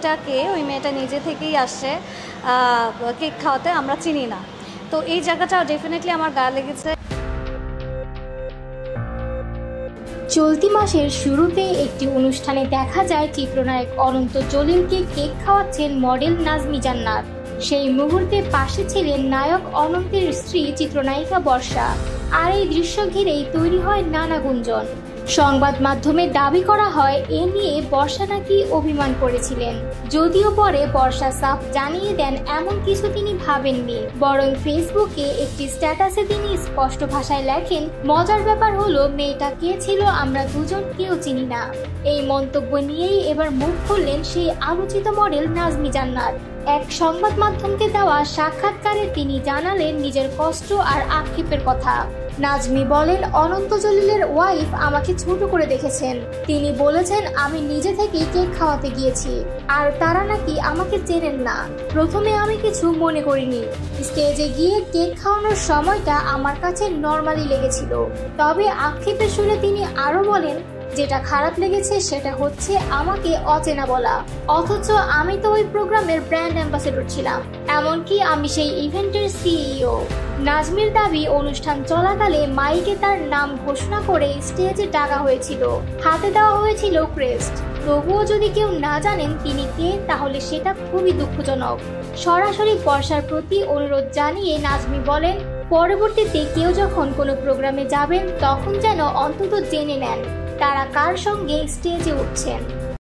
মেয়েটাকে, ওই মেয়েটা নিজে থেকেই আসছে কেক খাওয়াতে, আমরা চিনি না। তো এই জায়গাটা ডেফিনেটলি আমার গায়ে লেগেছে। চলতি মাসের শুরুতে একটি অনুষ্ঠানে দেখা যায় চিত্রনায়ক অনন্ত জলিলকে কেক খাওয়াচ্ছেন মডেল নাজমি জান্নাত। সেই মুহূর্তে পাশে ছিলেন নায়ক অনন্তের স্ত্রী চিত্রনায়িকা বর্ষা। আর এই দৃশ্য ঘিরেই তৈরি হয় নানা গুঞ্জন। সংবাদ মাধ্যমে দাবি করা হয় এ নিয়ে বর্ষা নাকি অভিমান করেছিলেন, যদিও পরে বর্ষা সাফ জানিয়ে দেন এমন কিছু তিনি ভাবেননি, বরং ফেসবুকে একটি স্ট্যাটাসে তিনি স্পষ্ট ভাষায় লেখেন, মজার ব্যাপার হলো মেয়েটা কে ছিল আমরা দুজন কেউ চিনি না। এই মন্তব্য নিয়েই এবার মুখ খুললেন সেই আলোচিত মডেল নাজমি জান্নাত। এক সংবাদ মাধ্যমকে দেওয়া সাক্ষাৎকারে তিনি জানালেন নিজের কষ্ট আর আক্ষেপের কথা। নাজমি বলেন, অনন্ত জলিলের ওয়াইফ আমাকে ছোট করে দেখেছেন। তিনি বলেছেন আমি নিজে থেকেই কেক খাওয়াতে গিয়েছি, আর তারা নাকি আমাকে চেনেন না। প্রথমে আমি কিছু মনে করিনি। স্টেজে গিয়ে কেক খাওয়ানোর সময়টা আমার কাছে নর্মালি লেগেছিল। তবে আক্ষেপের সুরে তিনি আরো বলেন, যেটা খারাপ লেগেছে সেটা হচ্ছে আমাকে অচেনা বলা, অথচ আমি তো ওই প্রোগ্রামের ব্র্যান্ড অ্যাম্বাসেডর ছিলাম, এমনকি আমি সেই ইভেন্টের সিইও। নাজমির দাবি অনুষ্ঠান চলাকালে মাইকে তার নাম ঘোষণা করে স্টেজে ডাকা হয়েছিল, হাতে দেওয়া হয়েছিল ক্রেস্ট। তবুও যদি কেউ না জানেন তিনি কে, তাহলে সেটা খুবই দুঃখজনক। সরাসরি বর্ষার প্রতি অনুরোধ জানিয়ে নাজমি বলেন, পরবর্তীতে কেউ যখন কোনো প্রোগ্রামে যাবেন তখন যেন অন্তত জেনে নেন তারা কার সঙ্গে স্টেজে উঠছেন।